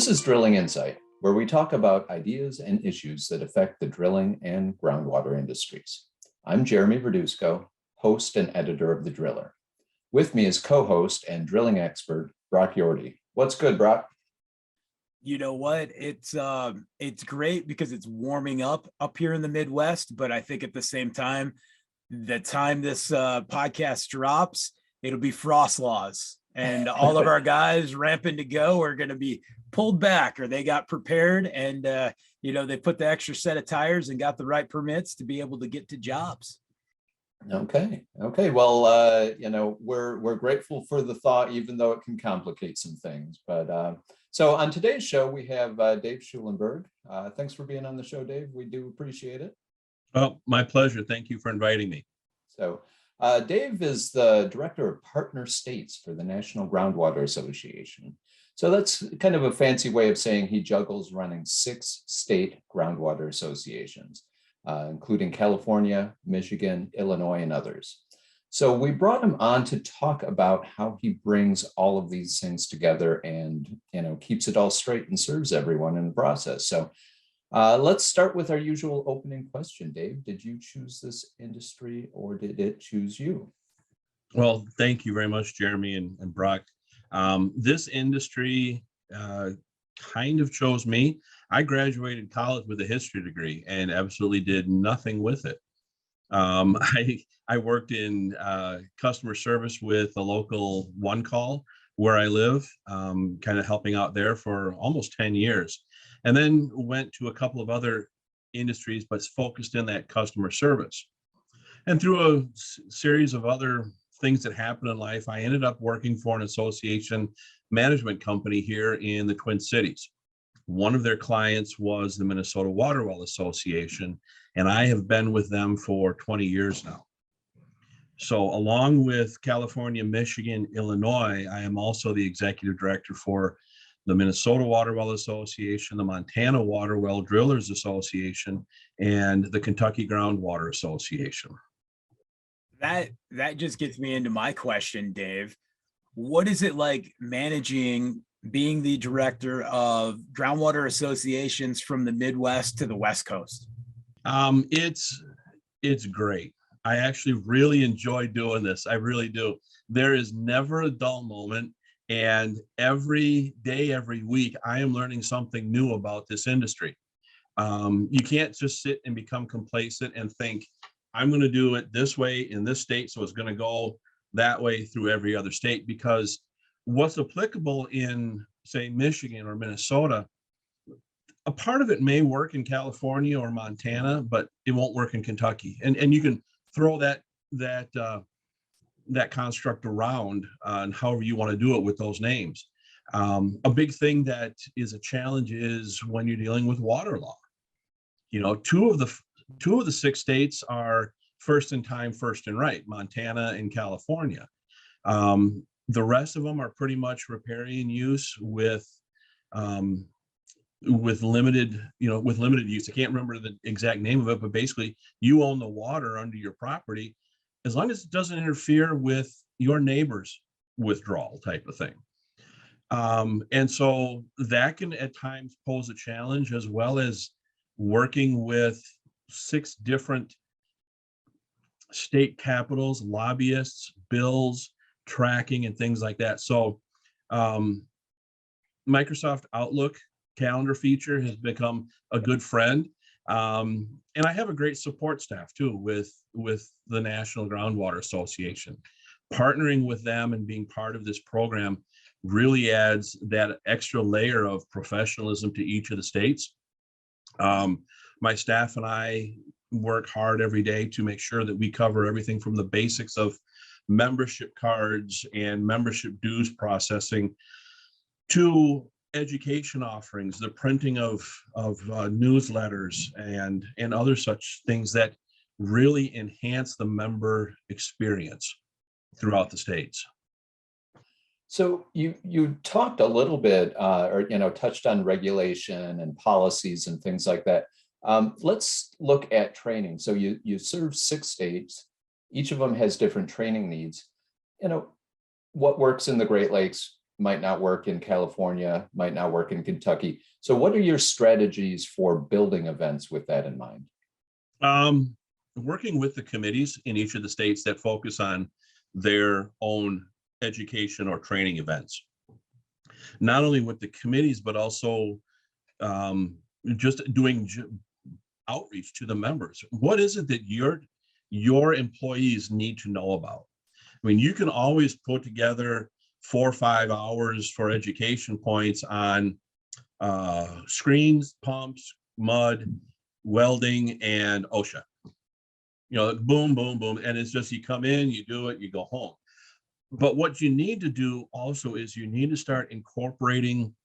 This is Drilling Insight, where we talk about ideas and issues that affect the drilling and groundwater industries. I'm Jeremy Verduzco, host and editor of The Driller. With me is co-host and drilling expert, Brock Yorty. What's good, Brock? You know what? It's great because it's warming up here in the Midwest, but I think at the same time, the time this podcast drops, it'll be frost laws. And all of our guys ramping to go are going to be pulled back, or they got prepared and, they put the extra set of tires and got the right permits to be able to get to jobs. Okay. Well, we're grateful for the thought, even though it can complicate some things. But so on today's show, we have Dave Schulenberg. Thanks for being on the show, Dave. We do appreciate it. Oh, my pleasure. Thank you for inviting me. So Dave is the director of partner states for the National Groundwater Association. So that's kind of a fancy way of saying he juggles running 6 state groundwater associations, including California, Michigan, Illinois, and others. So we brought him on to talk about how he brings all of these things together and, keeps it all straight and serves everyone in the process. So let's start with our usual opening question. Dave, did you choose this industry or did it choose you? Well, thank you very much, Jeremy and Brock. This industry kind of chose me. I graduated college with a history degree and absolutely did nothing with it. I worked in customer service with a local one call where I live, kind of helping out there for almost 10 years. And then went to a couple of other industries, but focused in that customer service. And through a series of other things that happen in life, I ended up working for an association management company here in the Twin Cities. One of their clients was the Minnesota Water Well Association, and I have been with them for 20 years now. So along with California, Michigan, Illinois, I am also the executive director for the Minnesota Water Well Association, the Montana Water Well Drillers Association, and the Kentucky Groundwater Association. That just gets me into my question, Dave. What is it like being the director of groundwater associations from the Midwest to the West Coast? It's great. I actually really enjoy doing this. I really do. There is never a dull moment. And every day, every week, I am learning something new about this industry. You can't just sit and become complacent and think, I'm going to do it this way in this state, so it's going to go that way through every other state, because what's applicable in, say, Michigan or Minnesota, a part of it may work in California or Montana, but it won't work in Kentucky. And you can throw that construct around and however you want to do it with those names. A big thing that is a challenge is when you're dealing with water law. Two of the 6 states are first in time, first in right, Montana and California. The rest of them are pretty much riparian use with limited use. I can't remember the exact name of it, but basically you own the water under your property as long as it doesn't interfere with your neighbor's withdrawal type of thing. And so that can at times pose a challenge, as well as working with 6 different state capitals, lobbyists, bills, tracking, and things like that. So Microsoft Outlook calendar feature has become a good friend. And I have a great support staff too with the National Groundwater Association. Partnering with them and being part of this program really adds that extra layer of professionalism to each of the states. My staff and I work hard every day to make sure that we cover everything from the basics of membership cards and membership dues processing to education offerings, the printing of newsletters and other such things that really enhance the member experience throughout the states. So you talked a little bit or touched on regulation and policies and things like that. Let's look at training. So you serve 6 states. Each of them has different training needs. What works in the Great Lakes might not work in California, might not work in Kentucky. So what are your strategies for building events with that in mind? Working with the committees in each of the states that focus on their own education or training events. Not only with the committees, but also just doing outreach to the members. What is it that your employees need to know about? I mean, you can always put together 4 or 5 hours for education points on screens, pumps, mud, welding, and OSHA. You know, boom, boom, boom. And it's just, you come in, you do it, you go home. But what you need to do also is you need to start incorporating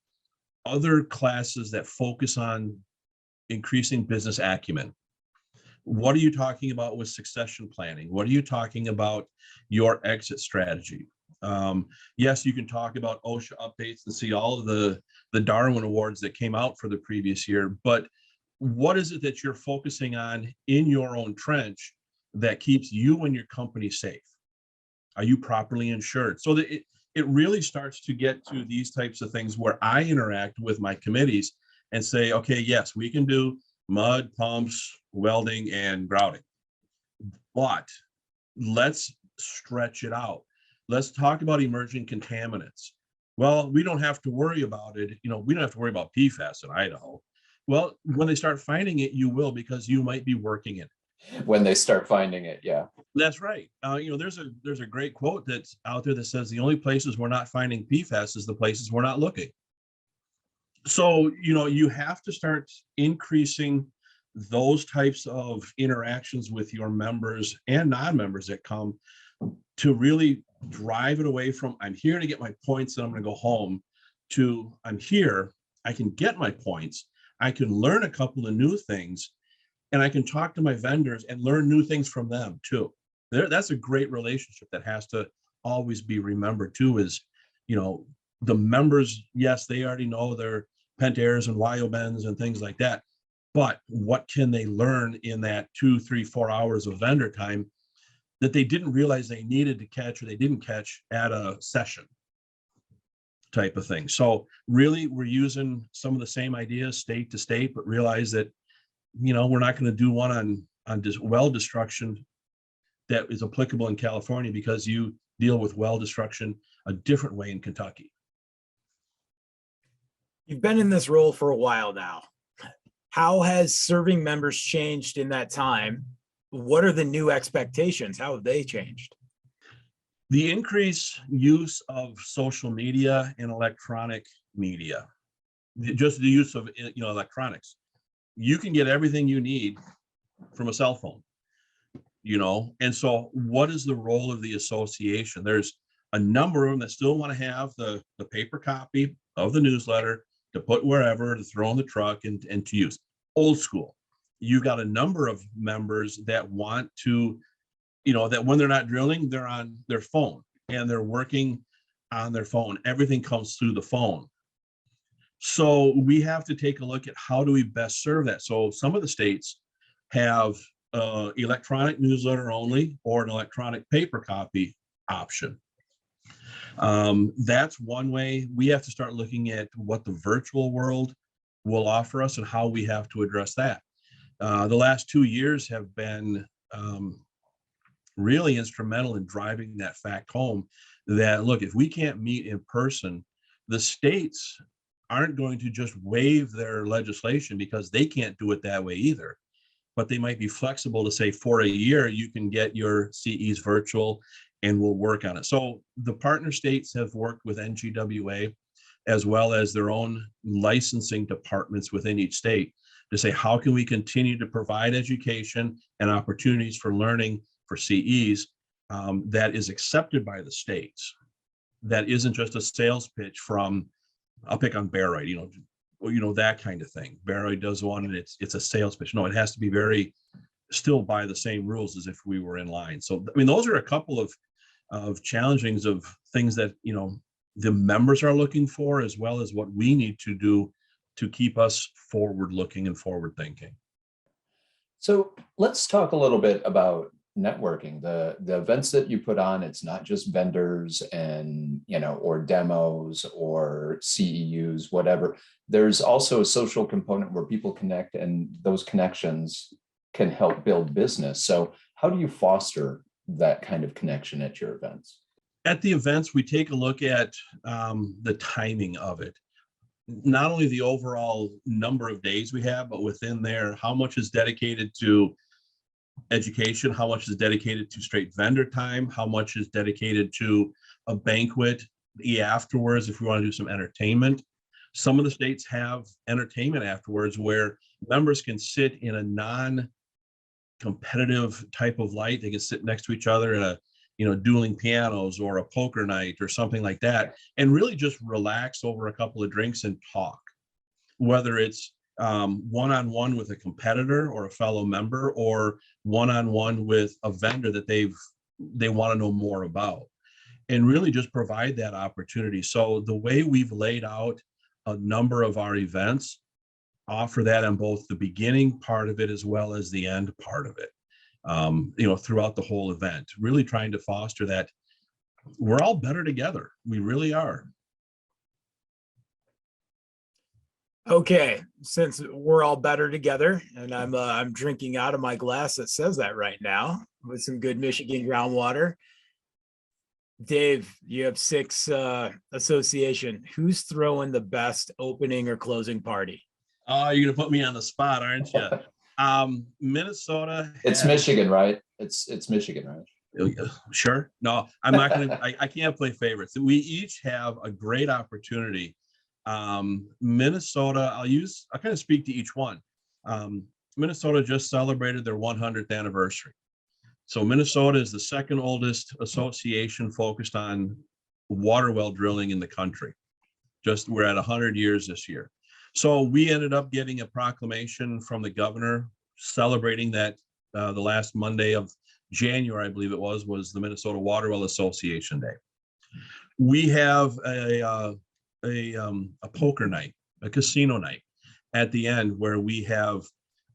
other classes that focus on increasing business acumen. What are you talking about with succession planning? What are you talking about your exit strategy? Yes, you can talk about OSHA updates and see all of the Darwin Awards that came out for the previous year, but what is it that you're focusing on in your own trench that keeps you and your company safe? Are you properly insured? So that it really starts to get to these types of things where I interact with my committees and say, okay, yes, we can do mud, pumps, welding, and grouting, but let's stretch it out. Let's talk about emerging contaminants. Well, we don't have to worry about it. You know, we don't have to worry about PFAS in Idaho. Well, when they start finding it, you will, because you might be working in it. When they start finding it, yeah. That's right. You know, there's a great quote that's out there that says the only places we're not finding PFAS is the places we're not looking. So, you know, you have to start increasing those types of interactions with your members and non-members that come to really drive it away from, I'm here to get my points and I'm going to go home, to I'm here, I can get my points, I can learn a couple of new things, and I can talk to my vendors and learn new things from them too. That's a great relationship that has to always be remembered too, is, you know, the members, yes, they already know their Pentairs and Wyobens and things like that, but what can they learn in that 2, 3, 4 hours of vendor time that they didn't realize they needed to catch, or they didn't catch at a session type of thing. So really, we're using some of the same ideas state to state, but realize that, you know, we're not going to do one on well destruction that is applicable in California, because you deal with well destruction a different way in Kentucky. You've been in this role for a while now. How has serving members changed in that time? What are the new expectations? How have they changed? The increased use of social media and electronic media, just the use of, you know, electronics. You can get everything you need from a cell phone, you know, and so what is the role of the association? There's a number of them that still want to have the paper copy of the newsletter to put wherever, to throw in the truck and to use. Old school. You've got a number of members that want to, you know, that when they're not drilling, they're on their phone and they're working on their phone. Everything comes through the phone. So we have to take a look at how do we best serve that. So some of the states have electronic newsletter only, or an electronic paper copy option. That's one way. We have to start looking at what the virtual world will offer us and how we have to address that. The last 2 years have been really instrumental in driving that fact home that, look, if we can't meet in person, the states aren't going to just waive their legislation because they can't do it that way either. But they might be flexible to say, for a year, you can get your CEs virtual and we'll work on it. So the partner states have worked with NGWA as well as their own licensing departments within each state to say, how can we continue to provide education and opportunities for learning for CEs that is accepted by the states, that isn't just a sales pitch from, I'll pick on Baroid, you know, that kind of thing. Baroid does one and it's a sales pitch. No, it has to be very still by the same rules as if we were in line. So, I mean, those are a couple of challengings of things that, you know, the members are looking for, as well as what we need to do to keep us forward looking and forward thinking. So let's talk a little bit about networking. The events that you put on, it's not just vendors and, or demos or CEUs, whatever. There's also a social component where people connect, and those connections can help build business. So how do you foster that kind of connection at your events? At the events, we take a look at the timing of it. Not only the overall number of days we have, but within there, how much is dedicated to education, how much is dedicated to straight vendor time, how much is dedicated to a banquet afterwards if we want to do some entertainment. Some of the states have entertainment afterwards where members can sit in a non-competitive type of light. They can sit next to each other in a dueling pianos or a poker night or something like that, and really just relax over a couple of drinks and talk, whether it's one-on-one with a competitor or a fellow member, or one-on-one with a vendor that they want to know more about, and really just provide that opportunity. So the way we've laid out a number of our events offer that on both the beginning part of it as well as the end part of it. Throughout the whole event, really trying to foster that we're all better together. We really are. Okay, since we're all better together, and I'm drinking out of my glass that says that right now with some good Michigan groundwater. Dave, you have 6 association. Who's throwing the best opening or closing party? Oh, you're gonna put me on the spot, aren't you? Minnesota. It's Michigan, right? It's Michigan, right? Sure. No, I'm not gonna. I can't play favorites. We each have a great opportunity. Minnesota. I'll kind of speak to each one. Minnesota just celebrated their 100th anniversary. So Minnesota is the second oldest association focused on water well drilling in the country. We're at 100 years this year. So we ended up getting a proclamation from the governor celebrating that the last Monday of January, I believe it was the Minnesota Water Well Association Day. We have a poker night, a casino night at the end, where we have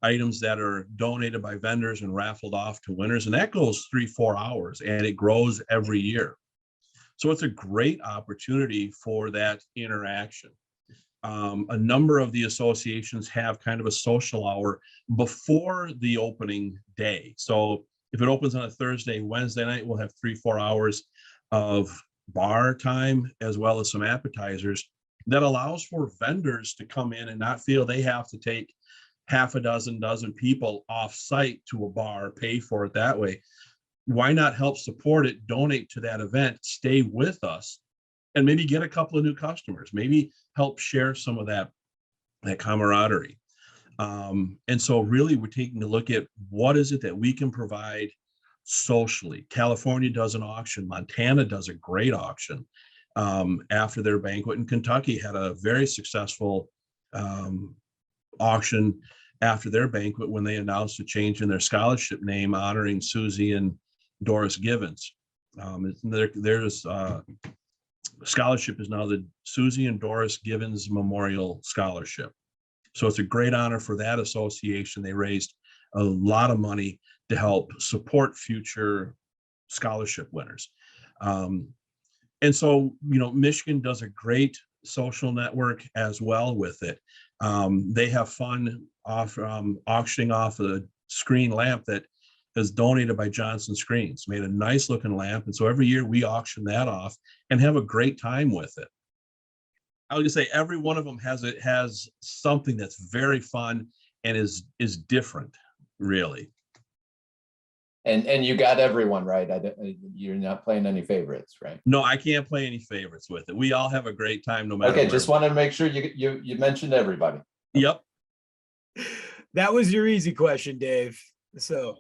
items that are donated by vendors and raffled off to winners. And that goes 3-4 hours, and it grows every year. So it's a great opportunity for that interaction. A number of the associations have kind of a social hour before the opening day. So if it opens on a Thursday, Wednesday night, we'll have 3-4 hours of bar time as well as some appetizers that allows for vendors to come in and not feel they have to take half a dozen people off site to a bar, pay for it that way. Why not help support it, donate to that event, stay with us, and maybe get a couple of new customers, maybe help share some of that camaraderie. And so really we're taking a look at what is it that we can provide socially. California does an auction. Montana does a great auction after their banquet, and Kentucky had a very successful auction after their banquet when they announced a change in their scholarship name honoring Susie and Doris Givens. There's scholarship is now the Susie and Doris Givens Memorial Scholarship. So it's a great honor for that association. They raised a lot of money to help support future scholarship winners. And so, Michigan does a great social network as well with it. They have fun auctioning off a screen lamp that is donated by Johnson Screens, made a nice looking lamp. And so every year we auction that off and have a great time with it. I would say every one of them has something that's very fun and is different, really. And you got everyone right. You're not playing any favorites, right? No, I can't play any favorites with it. We all have a great time no matter. Okay, just wanted to make sure you mentioned everybody. Yep. That was your easy question, Dave. So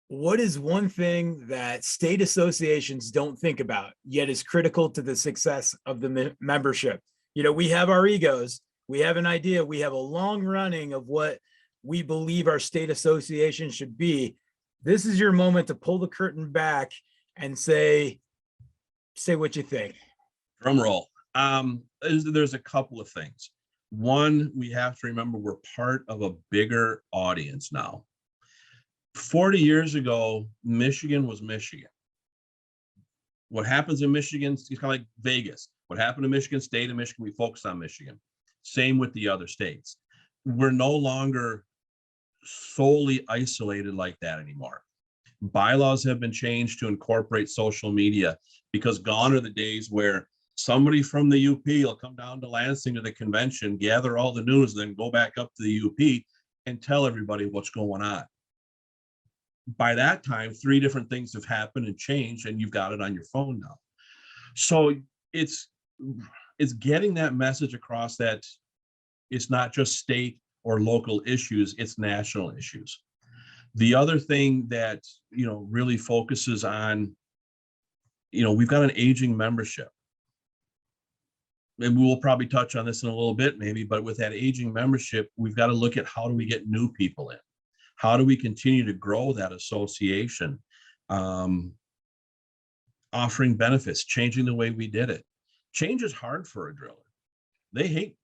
what is one thing that state associations don't think about, yet is critical to the success of the membership? We have our egos. We have an idea. We have a long running of what we believe our state association should be. This is your moment to pull the curtain back and say what you think. Drum roll. There's a couple of things. One, we have to remember we're part of a bigger audience now. 40 years ago, Michigan was Michigan. What happens in Michigan is kind of like Vegas. What happened to Michigan, state of Michigan, we focus on Michigan. Same with the other states. We're no longer solely isolated like that anymore. Bylaws have been changed to incorporate social media, because gone are the days where somebody from the UP will come down to Lansing to the convention, gather all the news, then go back up to the UP and tell everybody what's going on. By that time, 3 different things have happened and changed, and you've got it on your phone now. So it's getting that message across that it's not just state or local issues, it's national issues. The other thing that, really focuses on, we've got an aging membership. And we will probably touch on this in a little bit maybe, but with that aging membership, we've got to look at how do we get new people in? How do we continue to grow that association? Offering benefits, changing the way we did it. Change is hard for a driller. They hate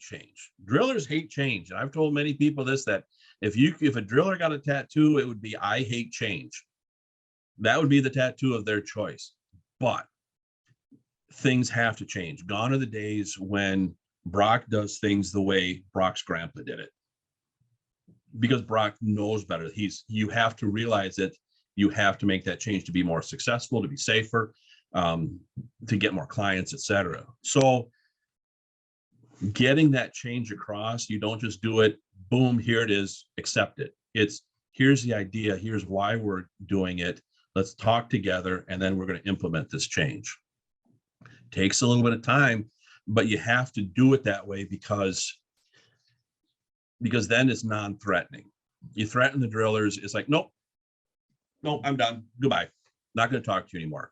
change. Drillers hate change. And I've told many people this, that if a driller got a tattoo, it would be "I hate change." That would be the tattoo of their choice. But things have to change. Gone are the days when Brock does things the way Brock's grandpa did it, because Brock knows better. You have to realize that you have to make that change to be more successful, to be safer, to get more clients, etc. So getting that change across, you don't just do it, boom, here it is, accept it. It's here's the idea, here's why we're doing it. Let's talk together, and then we're going to implement this change. Takes a little bit of time, but you have to do it that way because then it's non-threatening. You threaten the drillers, it's like, nope, I'm done, goodbye, not going to talk to you anymore.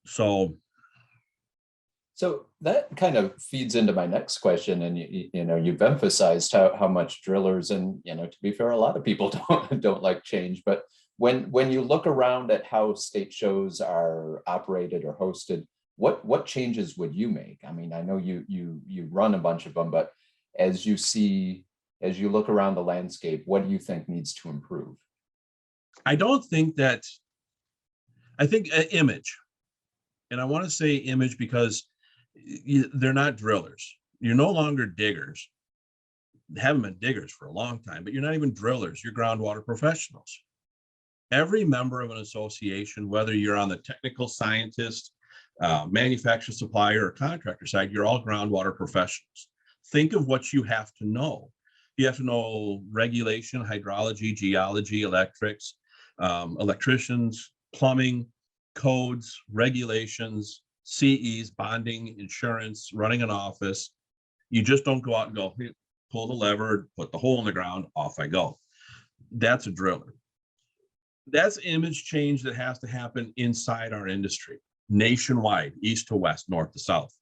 So that kind of feeds into my next question. And you've emphasized how much drillers, and to be fair, a lot of people don't like change. But when you look around at how state shows are operated or hosted, what changes would you make? I mean, I know you run a bunch of them, but as you look around the landscape, what do you think needs to improve? I think image. And I want to say image because they're not drillers. You're no longer diggers. Haven't been diggers for a long time, but you're not even drillers. You're groundwater professionals. Every member of an association, whether you're on the technical scientist, manufacturer, supplier, or contractor side, you're all groundwater professionals. Think of what you have to know. You have to know regulation, hydrology, geology, electrics, electricians, plumbing, codes, regulations, CEs, bonding, insurance, running an office. You just don't go out and go, pull the lever, put the hole in the ground, off I go. That's a driller. That's image change that has to happen inside our industry, nationwide, east to west, north to south.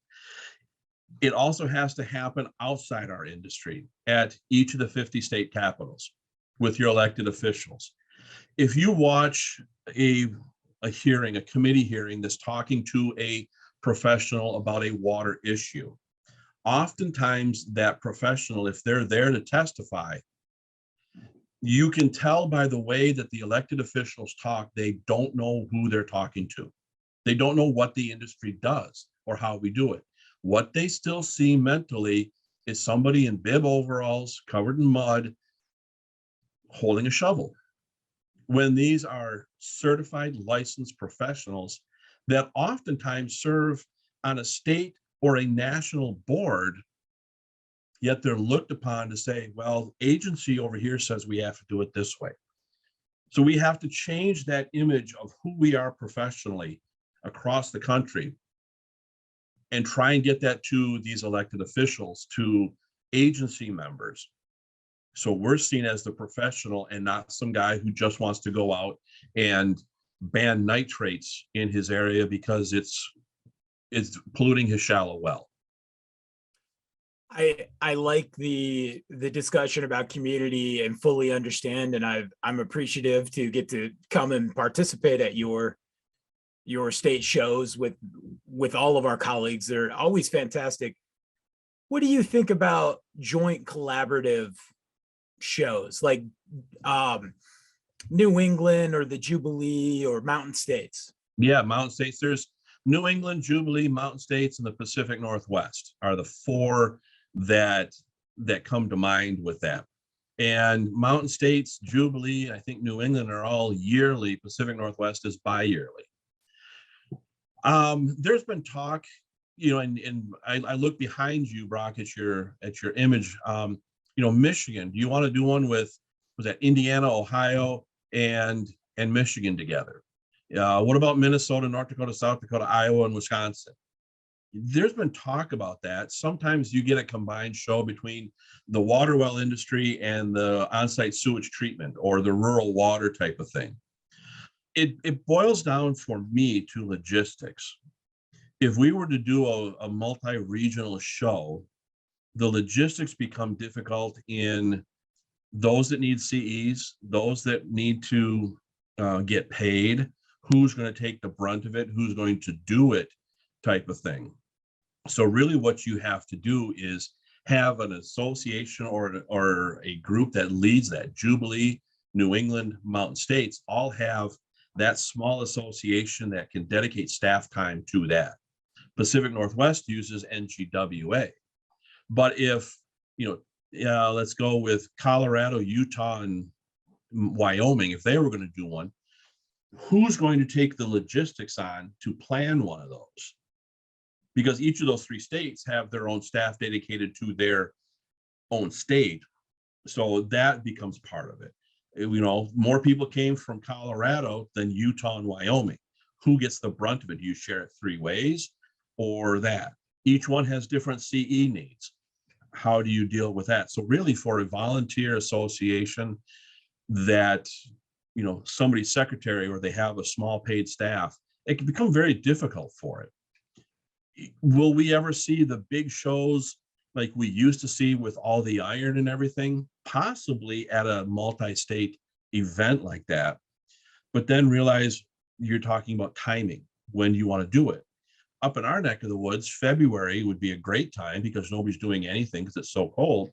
It also has to happen outside our industry at each of the 50 state capitals with your elected officials. If you watch a committee hearing that's talking to a professional about a water issue, oftentimes that professional, if they're there to testify, you can tell by the way that the elected officials talk, they don't know who they're talking to. They don't know what the industry does or how we do it. What they still see mentally is somebody in bib overalls, covered in mud, holding a shovel. When these are certified licensed professionals that oftentimes serve on a state or a national board, yet they're looked upon to say, well, agency over here says we have to do it this way. So we have to change that image of who we are professionally across the country and try and get that to these elected officials, to agency members. So we're seen as the professional and not some guy who just wants to go out and ban nitrates in his area because it's polluting his shallow well. I like the discussion about community and fully understand, and I'm appreciative to get to come and participate at your state shows with all of our colleagues. They're always fantastic. What do you think about joint collaborative shows? Like New England or the Jubilee or Mountain States? Yeah, Mountain States. There's New England, Jubilee, Mountain States, and the Pacific Northwest are the four that come to mind with that. And Mountain States, Jubilee, I think New England are all yearly. Pacific Northwest is bi-yearly. There's been talk, and I look behind you, Brock, at your image. Michigan. Do you want to do one with, was that Indiana, Ohio, and Michigan together? What about Minnesota, North Dakota, South Dakota, Iowa, and Wisconsin? There's been talk about that. Sometimes you get a combined show between the water well industry and the on-site sewage treatment or the rural water type of thing. It boils down for me to logistics. If we were to do a multi-regional show, the logistics become difficult in those that need CEs, those that need to get paid, who's going to take the brunt of it, who's going to do it type of thing. So really what you have to do is have an association or a group that leads that. Jubilee, New England, Mountain States all have that small association that can dedicate staff time to that. Pacific Northwest uses NGWA. But if, let's go with Colorado, Utah, and Wyoming, if they were going to do one, who's going to take the logistics on to plan one of those? Because each of those three states have their own staff dedicated to their own state. So that becomes part of it. More people came from Colorado than Utah and Wyoming. Who gets the brunt of it? Do you share it three ways or that? Each one has different CE needs. How do you deal with that? So really for a volunteer association that, somebody's secretary or they have a small paid staff, it can become very difficult for it. Will we ever see the big shows like we used to see with all the iron and everything? Possibly at a multi-state event like that, but then realize you're talking about timing. When do you want to do it? Up in our neck of the woods, February would be a great time because nobody's doing anything because it's so cold,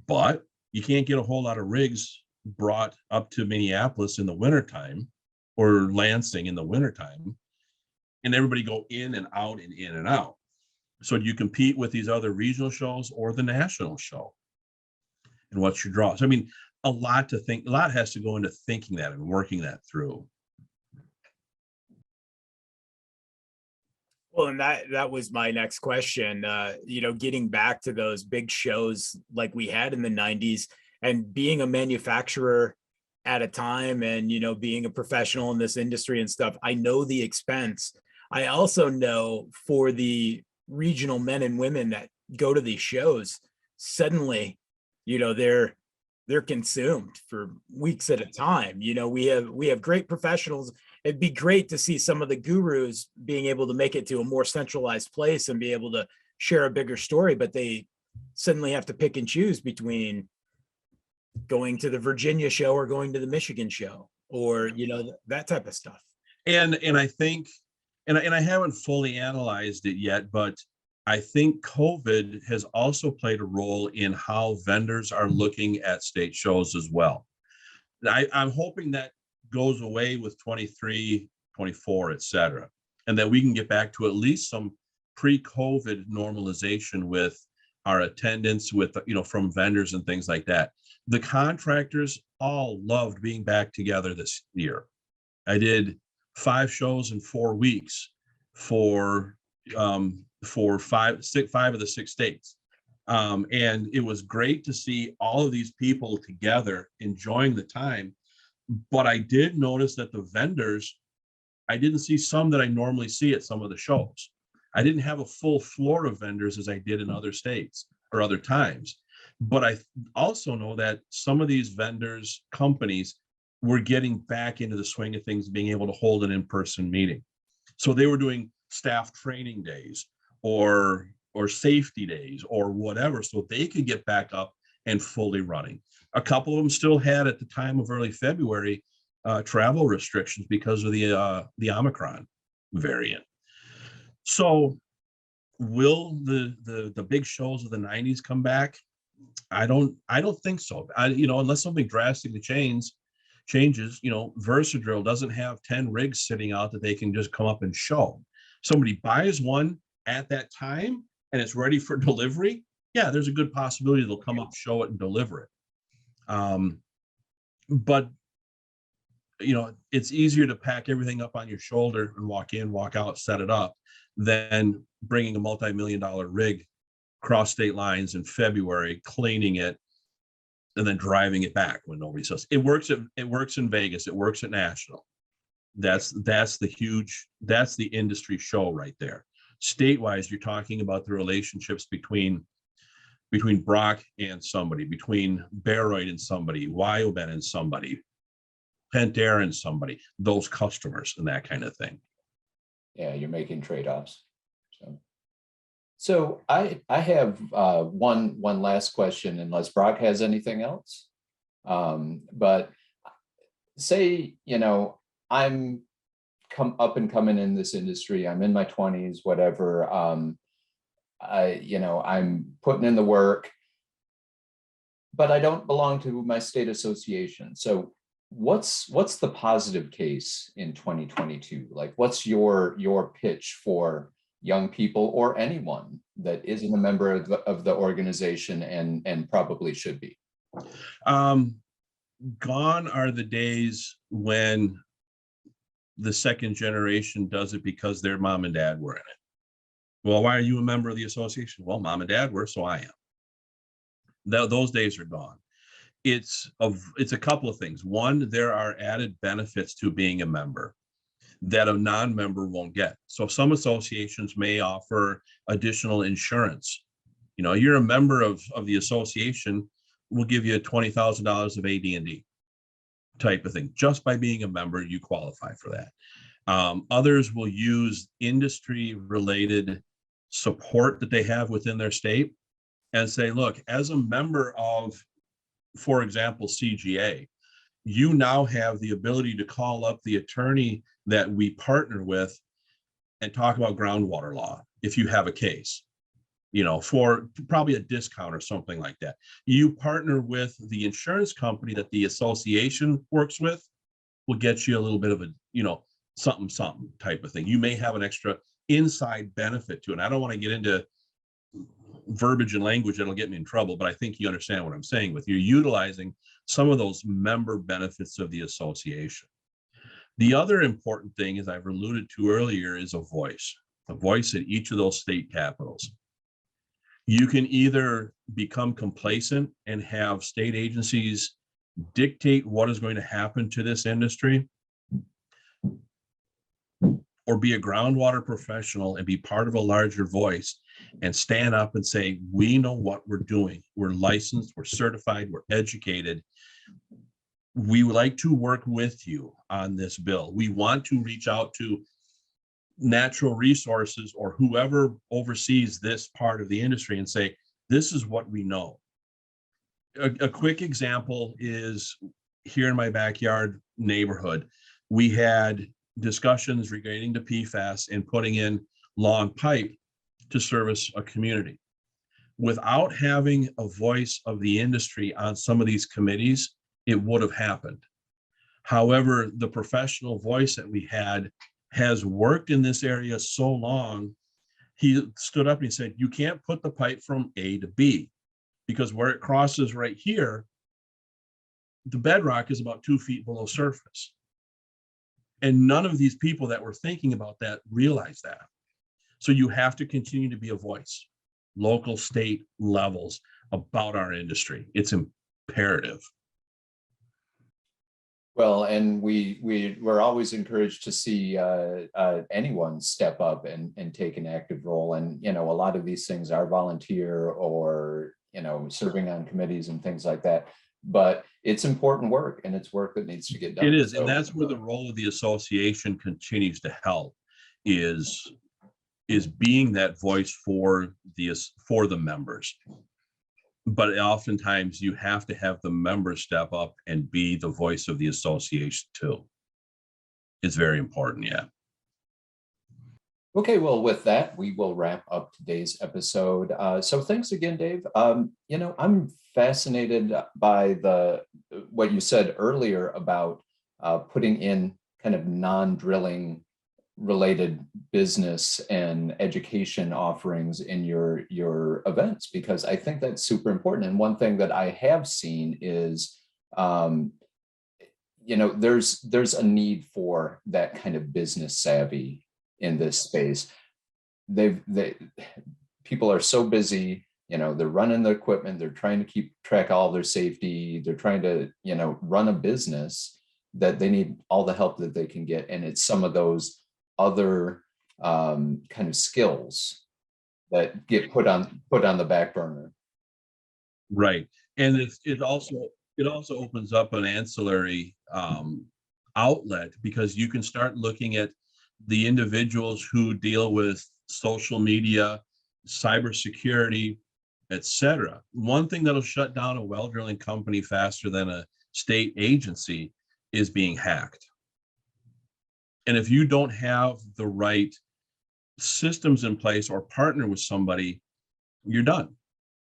but you can't get a whole lot of rigs brought up to Minneapolis in the wintertime or Lansing in the wintertime, and everybody go in and out and in and out. So do you compete with these other regional shows or the national show? And what's your draw? So, a lot has to go into thinking that and working that through. Well, and that was my next question. Getting back to those big shows like we had in the 90s and being a manufacturer at a time and, being a professional in this industry and stuff, I know the expense. I also know for the regional men and women that go to these shows, suddenly, they're consumed for weeks at a time. We have great professionals. It'd be great to see some of the gurus being able to make it to a more centralized place and be able to share a bigger story, but they suddenly have to pick and choose between going to the Virginia show or going to the Michigan show or, that type of stuff. And I think, and I haven't fully analyzed it yet, but I think COVID has also played a role in how vendors are looking at state shows as well. I'm hoping that goes away with 23, 24, et cetera, and that we can get back to at least some pre-COVID normalization with our attendance with, from vendors and things like that. The contractors all loved being back together this year. I did 5 shows in 4 weeks for 5 of the 6 states. And it was great to see all of these people together enjoying the time. But I did notice that the vendors, I didn't see some that I normally see at some of the shows. I didn't have a full floor of vendors as I did in other states or other times. But I also know that some of these vendors, companies, were getting back into the swing of things, being able to hold an in-person meeting. So they were doing staff training days or safety days or whatever, so they could get back up and fully running. A couple of them still had, at the time of early February, travel restrictions because of the Omicron variant. So will the big shows of the 90s come back? I don't think so. Unless something drastically changes. Versadrill doesn't have 10 rigs sitting out that they can just come up and show. Somebody buys one at that time and it's ready for delivery. Yeah, there's a good possibility they'll come up, show it, and deliver it. But it's easier to pack everything up on your shoulder and walk in, walk out, set it up, than bringing a multi-million-dollar rig across state lines in February, cleaning it, and then driving it back when nobody says it works. It works in Vegas. It works at National. That's the industry show right there. Statewide, you're talking about the relationships between Brock and somebody, between Baroid and somebody, Wyoben and somebody, Pentair and somebody, those customers and that kind of thing. Yeah, you're making trade-offs. So I have one last question, unless Brock has anything else. But say, I'm up and coming in this industry. I'm in my 20s, whatever. I'm putting in the work, but I don't belong to my state association. So what's the positive case in 2022? Like, what's your pitch for young people or anyone that isn't a member of the organization and probably should be? Gone are the days when the second generation does it because their mom and dad were in it. Well, why are you a member of the association? Well, mom and dad were, so I am. Those days are gone. It's a couple of things. One, there are added benefits to being a member that a non-member won't get. So some associations may offer additional insurance. You're a member of the association, we'll give you $20,000 of AD&D type of thing. Just by being a member, you qualify for that. Others will use industry-related support that they have within their state and say, look, as a member of, for example, CGA, you now have the ability to call up the attorney that we partner with and talk about groundwater law if you have a case, for probably a discount or something like that. You partner with the insurance company that the association works with, will get you a little bit of a, something type of thing. You may have an extra inside benefit to it. And I don't want to get into verbiage and language that'll get me in trouble, but I think you understand what I'm saying with you're utilizing some of those member benefits of the association. The other important thing, as I've alluded to earlier, is a voice at each of those state capitals. You can either become complacent and have state agencies dictate what is going to happen to this industry, or be a groundwater professional and be part of a larger voice and stand up and say, we know what we're doing. We're licensed, we're certified, we're educated. We would like to work with you on this bill. We want to reach out to natural resources or whoever oversees this part of the industry and say, this is what we know. A quick example is here in my backyard neighborhood, we had discussions regarding to PFAS and putting in long pipe to service a community. Without having a voice of the industry on some of these committees, it would have happened. However, the professional voice that we had has worked in this area so long, he stood up and he said, you can't put the pipe from A to B because where it crosses right here, the bedrock is about 2 feet below surface. And none of these people that were thinking about that realize that. So you have to continue to be a voice, local, state levels, about our industry. It's imperative. Well, and we're always encouraged to see anyone step up and take an active role. And, a lot of these things are volunteer or, serving on committees and things like that. But it's important work, and it's work that needs to get done. It is, and that's where the role of the association continues to help, is being that voice for the members. But oftentimes you have to have the members step up and be the voice of the association too. It's very important, yeah. Okay, well, with that, we will wrap up today's episode. So thanks again, Dave. I'm fascinated by what you said earlier about putting in kind of non-drilling related business and education offerings in your events, because I think that's super important. And one thing that I have seen is um, there's a need for that kind of business savvy in this space. They People are so busy, they're running the equipment, they're trying to keep track of all their safety, they're trying to run a business, that they need all the help that they can get. And it's some of those other kind of skills that get put on the back burner. Right. And it also opens up an ancillary outlet, because you can start looking at the individuals who deal with social media, cybersecurity, etc. One thing that'll shut down a well drilling company faster than a state agency is being hacked. And if you don't have the right systems in place or partner with somebody, you're done.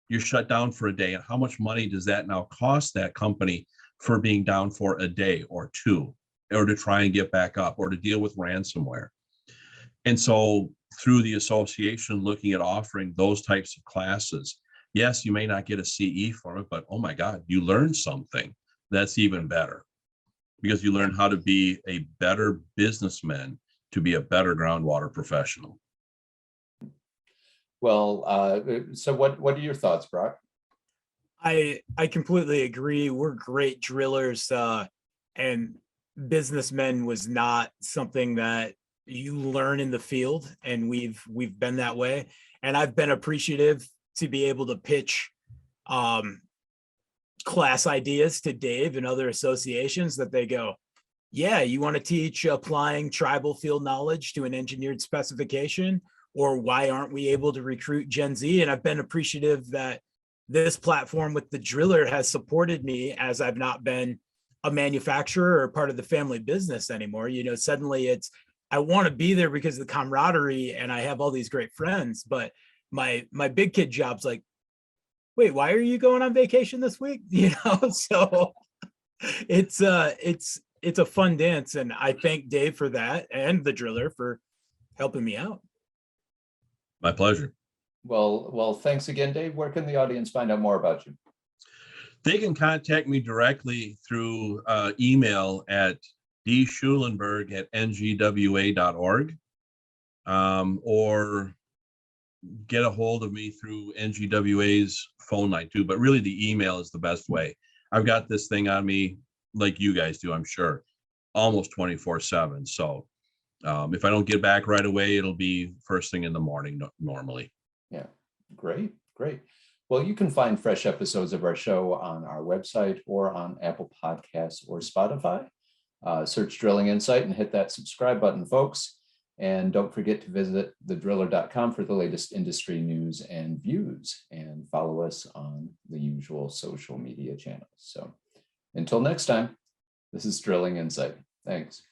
You're shut down for a day. And how much money does that now cost that company for being down for a day or two, or to try and get back up, or to deal with ransomware? And so through the association, looking at offering those types of classes, yes, you may not get a CE for it, but oh my God, you learn something that's even better, because you learn how to be a better businessman, to be a better groundwater professional. Well, so what are your thoughts, Brock? I completely agree. We're great drillers, and businessmen was not something that you learn in the field, and we've been that way. And I've been appreciative to be able to pitch class ideas to Dave and other associations, that they go, yeah, you want to teach applying tribal field knowledge to an engineered specification, or why aren't we able to recruit Gen Z? And I've been appreciative that this platform with the driller has supported me, as I've not been a manufacturer or part of the family business anymore. Suddenly it's, I want to be there because of the camaraderie and I have all these great friends, but my big kid job's like, wait, why are you going on vacation this week? So it's a fun dance. And I thank Dave for that, and the driller for helping me out. My pleasure. Well, thanks again, Dave. Where can the audience find out more about you? They can contact me directly through email at dschulenberg@ngwa.org, or get a hold of me through NGWA's phone line too. But really, the email is the best way. I've got this thing on me, like you guys do, I'm sure, almost 24/7. So if I don't get back right away, it'll be first thing in the morning normally. Yeah, great. Well, you can find fresh episodes of our show on our website or on Apple Podcasts or Spotify. Search Drilling Insight and hit that subscribe button, folks. And don't forget to visit thedriller.com for the latest industry news and views, and follow us on the usual social media channels. So until next time, this is Drilling Insight. Thanks.